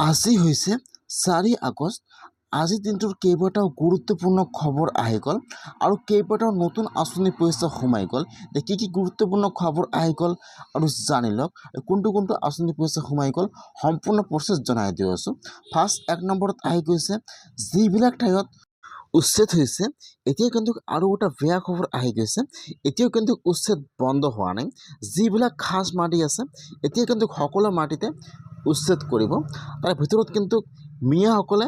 আজি হৈছে 4 আগষ্ট। আজিৰ দিনটোৰ কেইবাটাও গুৰুত্বপূৰ্ণ খবৰ আহি গ'ল আৰু কেইবাটাও নতুন আঁচনি পইচা সোমাই গ'ল। কি গুৰুত্বপূৰ্ণ খবৰ আহি গ'ল আৰু জানি লওক কোনটো আঁচনি পইচা সোমাই গ'ল সম্পূৰ্ণ প্ৰচেছ জনাই দি আছোঁ। ফাৰ্ষ্ট 1 নম্বৰত আহি গৈছে যিবিলাক ঠাইত উচ্ছেদ হৈছে, এতিয়া কিন্তু আৰু এটা বেয়া খবৰ আহি গৈছে। এতিয়াও কিন্তু উচ্ছেদ বন্ধ হোৱা নাই। যিবিলাক খাজ মাটি আছে এতিয়া কিন্তু সকলো মাটিতে উচ্ছেদ কৰিব। তাৰ ভিতৰত কিন্তু মিয়াসকলে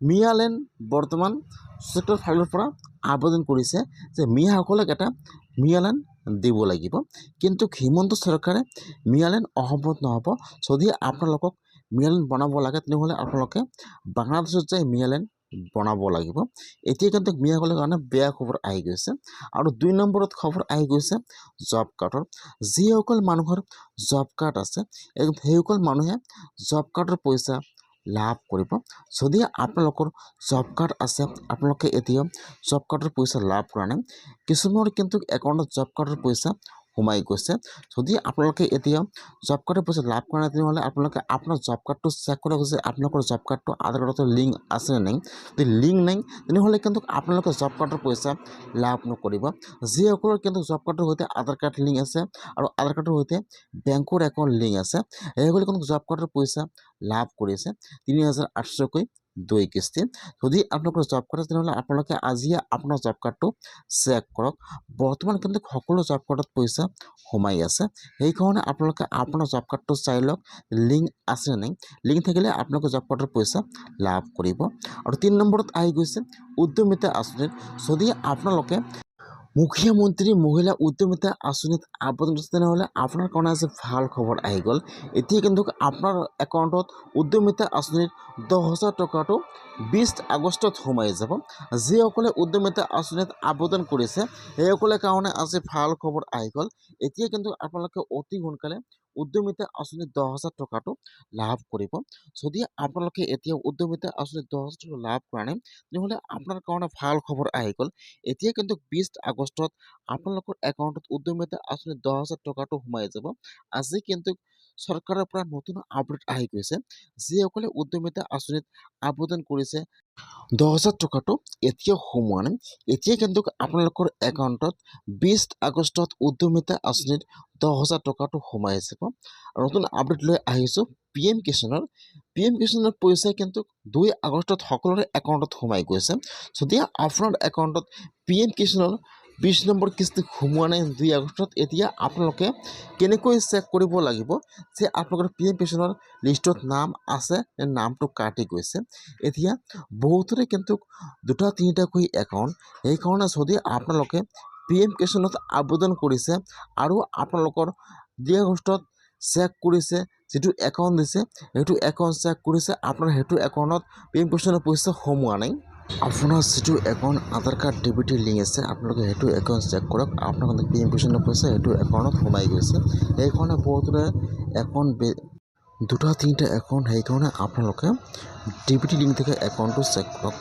মিয়ালেণ্ড বৰ্তমান ছেক্টৰ 5ৰ পৰা আবেদন কৰিছে যে মিয়াসকলক এটা মিয়ালেণ্ড দিব লাগিব। কিন্তু হিমন্ত চৰকাৰে মিয়ালেণ্ড অসম্ভৱ নহ'ব। যদি আপোনালোকক মিয়ালেণ্ড বনাব লাগে তেনেহ'লে আপোনালোকে বাংলাদেশত যাই মিয়ালেণ্ড বনাব লাগিব। এতিয়া কিন্তু মিয়াসকলৰ কাৰণে বেয়া খবৰ আহি গৈছে। আৰু 2 নম্বৰত খবৰ আহি গৈছে জব কাৰ্ডৰ। যিসকল মানুহৰ জব কাৰ্ড আছে সেইসকল মানুহে জব কাৰ্ডৰ পইচা লাভ কৰিব। যদি আপোনালোকৰ জব কাৰ্ড আছে আপোনালোকে এতিয়া জব কাৰ্ডৰ পইচা লাভ কৰা নাই, কিছুমানৰ কিন্তু একাউণ্টত জব কাৰ্ডৰ পইচা সোমাই গৈছে। যদি আপোনালোকে এতিয়া জব কাৰ্ডৰ পইচা লাভ কৰা নাই তেনেহ'লে আপোনালোকে আপোনাৰ জব কাৰ্ডটো চেক কৰক যে আপোনালোকৰ জব কাৰ্ডটো আধাৰ কাৰ্ডৰ লিংক আছে নে নাই। যদি লিংক নাই তেনেহ'লে কিন্তু আপোনালোকে জব কাৰ্ডৰ পইচা লাভ নকৰিব। যিসকলৰ কিন্তু জব কাৰ্ডৰ সৈতে আধাৰ কাৰ্ড লিংক আছে আৰু আধাৰ কাৰ্ডৰ সৈতে বেংকৰ একাউণ্ট লিংক আছে সেইসকলে কিন্তু জব কাৰ্ডৰ পইচা লাভ কৰিছে ৩,৮০০কৈ 2 কিস্তি। যদি আপোনালোকৰ জব কাৰ্ড আছে তেনেহ'লে আপোনালোকে আজিয়ে আপোনাৰ জব কাৰ্ডটো চেক কৰক। বৰ্তমান কিন্তু সকলো জব কাৰ্ডত পইচা সোমাই আছে, সেইকাৰণে আপোনালোকে আপোনাৰ জব কাৰ্ডটো চাই লওক লিংক আছে নে নাই। লিংক থাকিলে আপোনালোকে জব কাৰ্ডৰ পইচা লাভ কৰিব। আৰু 3 নম্বৰত আহি গৈছে উদ্যমিতা আঁচনিৰ। যদি আপোনালোকে মুখ্যমন্ত্ৰী মহিলা উদ্যমিতা আঁচনিত আবেদন কৰিছে তেনেহ'লে আপোনাৰ কাৰণে আজি ভাল খবৰ আহি গ'ল। এতিয়া কিন্তু আপোনাৰ একাউণ্টত উদ্যমিতা আঁচনিৰ 10,000 টকাটো 20 আগষ্টত সোমাই যাব। যিসকলে উদ্যমিতা আঁচনিত আবেদন কৰিছে সেইসকলৰ কাৰণে আজি ভাল খবৰ আহি গ'ল। এতিয়া কিন্তু আপোনালোকে অতি সোনকালে উদ্যমিতা আঁচনিৰ 10,000 টকাটো লাভ কৰিব। যদি আপোনালোকে এতিয়া উদ্যমিতা আঁচনিৰ 10,000 টকা লাভ কৰা নাই তেনেহ'লে আপোনাৰ কাৰণে ভাল খবৰ আহি গ'ল। এতিয়া কিন্তু 20 আগষ্টত আপোনালোকৰ একাউণ্টত উদ্যমিতা আঁচনিৰ 10,000 টকাটো সোমাই যাব। আজি কিন্তু চৰকাৰৰ পৰা নতুন আপডেট আহি গৈছে, যিসকলে উদ্যমিতা আঁচনিত আবেদন কৰিছে 10,000 টকাটো এতিয়াও সোমোৱা নাই। এতিয়া কিন্তু আপোনালোকৰ একাউণ্টত 20 আগষ্টত উদ্যমিতা আঁচনিৰ 10,000 টকাটো সোমাই যাব। আৰু নতুন আপডেট লৈ আহিছোঁ PM কিষাণৰ পইচা কিন্তু 2 আগষ্টত সকলোৰে একাউণ্টত সোমাই গৈছে। যদি আপোনাৰ একাউণ্টত PM কিষাণৰ 20 নম্বৰ কিস্তি সোমোৱা নাই 2 আগষ্টত, এতিয়া আপোনালোকে কেনেকৈ চেক কৰিব লাগিব যে আপোনালোকৰ PM কিষাণৰ লিষ্টত নাম আছে নে নামটো কাটি গৈছে। এতিয়া বহুতৰে কিন্তু 2-3টাকৈ একাউণ্ট, সেইকাৰণে যদি আপোনালোকে PM কিষাণত আবেদন কৰিছে আৰু আপোনালোকৰ 2 আগষ্টত চেক কৰিছে যিটো একাউণ্ট দিছে সেইটো একাউণ্ট চেক কৰিছে আপোনাৰ সেইটো একাউণ্টত PM কিষাণৰ পইচা সোমোৱা নাই, আপোনাৰ যিটো একাউণ্ট আধাৰ কাৰ্ড DBT লিংক আছে আপোনালোকে সেইটো একাউণ্ট চেক কৰক আপোনাৰ PM কিষাণৰ পইচা সেইটো একাউণ্টত সোমাই গৈছে। সেইকাৰণে বহুতৰে একাউণ্ট 2-3টা একাউণ্ট, সেইকাৰণে আপোনালোকে DBT লিংক থেকে একাউণ্টটো চেক কৰক।